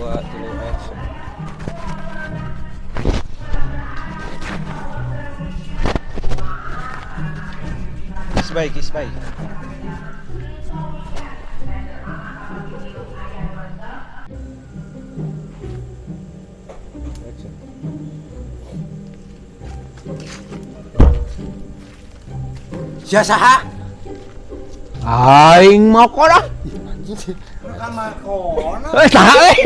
Dua, tilu, action. Kiss bye. Action. Sia saha? Aing mau kolah. Kan makona. Saha euy.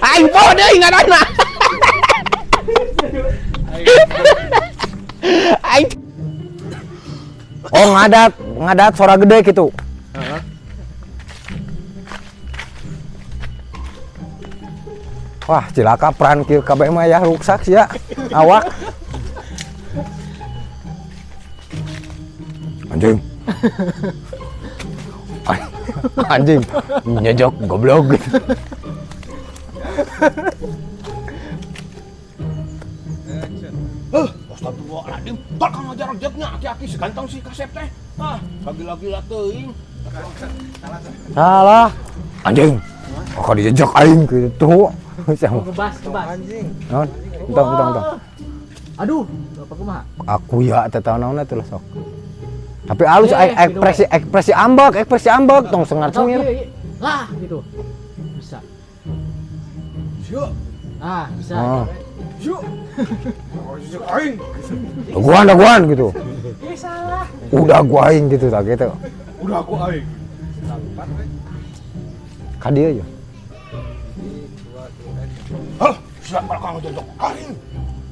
Aing poho deui ngaranna. Aing. Oh ngadat suara gede gitu. Wah, cilaka peran kieu kabeh mah ya ruksak sia. Awak. Anjing. Anjing. Nyejok goblok. Astagfirullahaladzim, tak kang ngajar-ajarnya aki-aki segantong si Kasep teh. Lagi-lagi teuing. Salah. Anjing. Kok dijejak aing kitu. Ngebas. Anjing. Naon? Entong. Aduh, apa kumaha? Aku ya teh tahu naon teh sok. Tapi halus ekspresi ambek tong sengar-sengir. Lah gitu. Bisa. Syuk. Bisa. Oh. Syuk. Syuk aing. Daguan gitu. Ih, salah. Udah gua aing gitu tak gitu. Udah aku aing. Ka dieu ya. Hah, siapa kang ngajar aing?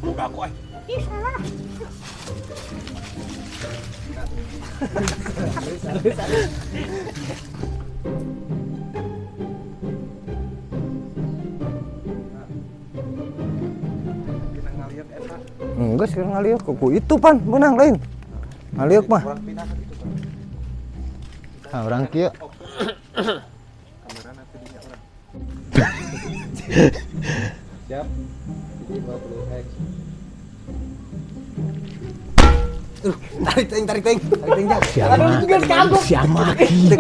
Udah aku aing. Enggak sih ngaliuk kuku itu pan benang lain. Ngaliuk mah. Nah, orang kieu. Siap. 20 action. Tarik ting. Siapa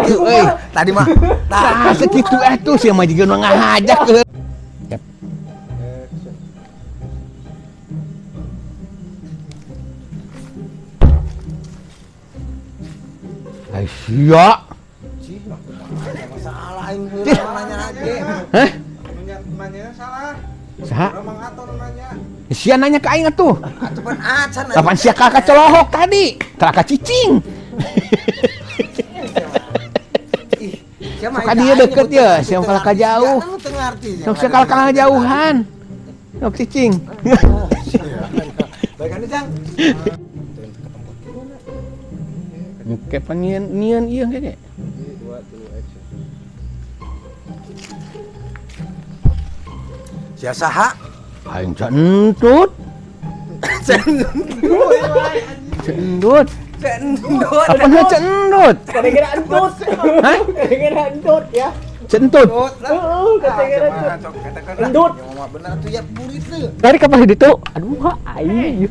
Teu euy, tadi mah. tah segitu tuh siapa juga ngajak ke. Action. Ai sia. Salah aing heula nanya lagi. Hah? Nanya salah. Saha? Mang Aton nanya. Sia nanya ke aing atuh. Atupan acan. Kapan sia kakak celohok tadi? Kakak cicing. Sok dia deket ya, siapa kalah jauh. Sok sia kalah jauhan. Sok cicing. Baik anu Jang. Nyuke panian ieu kayaknya. 2, tilu, action. Sia saha? Aing centut. Cendut. Apa namanya cendut? Gara-gara entut. Hah? Gara-gara entut ya. Centut. Gara-gara entut. Ya bener tuh ya burit tuh. Dari kapal di itu. Aduh, aing.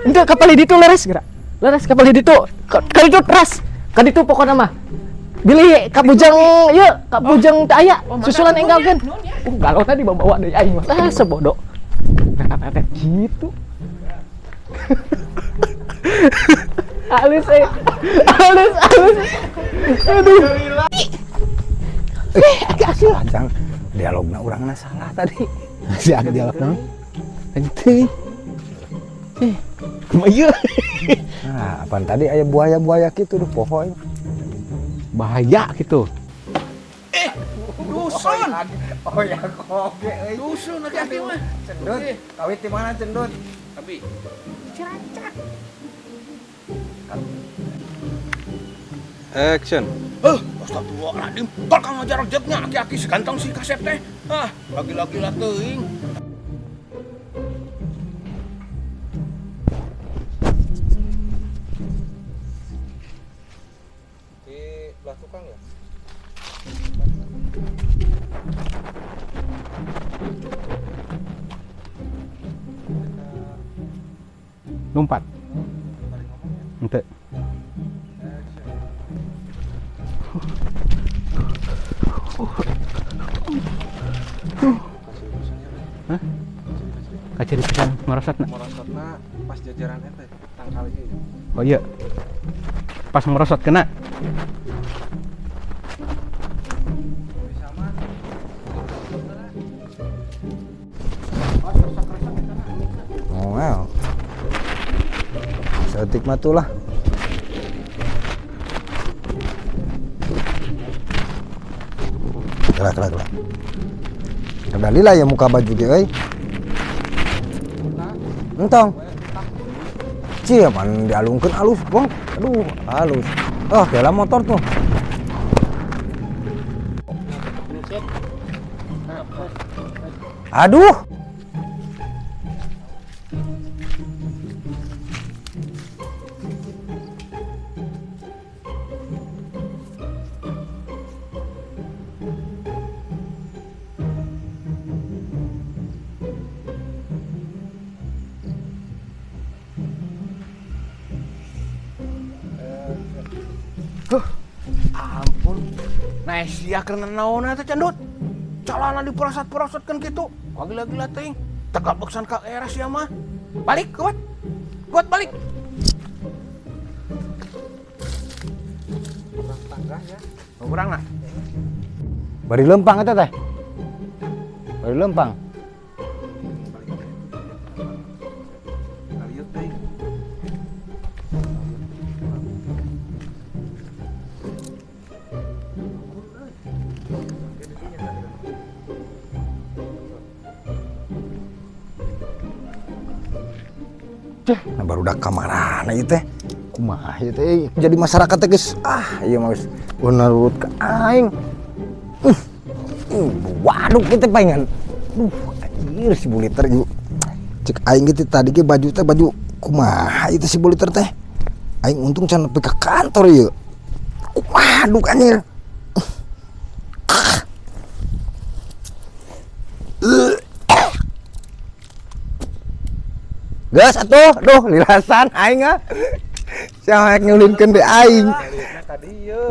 Ente kapal di itu leres geura. Leres kapal di itu. Kali itu ras. Kali itu pokoknya mah. Bilih kabujang ieu, kabujang teu aya. Susulan enggalkeun. Galau tadi bawa deui aing mah. Tah sebodoh. Tetet gitu. Halus. Aduh. Agak asli lanjang. Dialogna urangna salah tadi. Si agak dialogna. Ente. Kumaha ieu? Nah, apaan tadi aya buaya-buaya gitu duh pohon. Bahaya gitu. Dusun. Oh ya koge euy. Dusun aki mah. Cendut. Kawit di mana cendut? Tapi action. Astagfirullahaladzim, tak kang ngajar-ajarnya aki-aki segantong si Kasep teh. Lagi-lagi teuing. Di belah tukang ya? Lompat. Ente. Hah? Kaciri pisan merosotna. Merosotna pas jajaran ente tangkal ieu. Oh iya. Pas merosot kena. Bisa mah. Oh, wow. Setik matulah. Gerak. Kendali lah ya muka baju ge euy. Entong. Cie pan dialungkeun alus, Bang. Aduh, halus. Ah, kela motor tuh. Aduh. Ampun. Nah, sia karena naon eta candut. Calana diperosot-perosotkeun kitu. Gila-gila teuing. Tegak beksan ka era sia mah. Balik, kuat. Kuat balik. Tanggah ya. Kurang nah. Bari lempang eta teh. Bari lempang. Kaliut teh. Nah baru udah kamarana ieu teh. Kumaha ieu teh jadi masyarakat teh geus ieu mah geus nurut ka aing. Waduh kita pengen. Anjir si Buliter yuk. Cek aing gitu tadi ge baju teh baju kumaha ieu si Buliter teh. Aing untung can nepi ka kantor ieu. Waduh anjir. Gas atuh, duh lilasan aing ah. Sia nyulinkeun deui aing. Kaliutna ka dieu.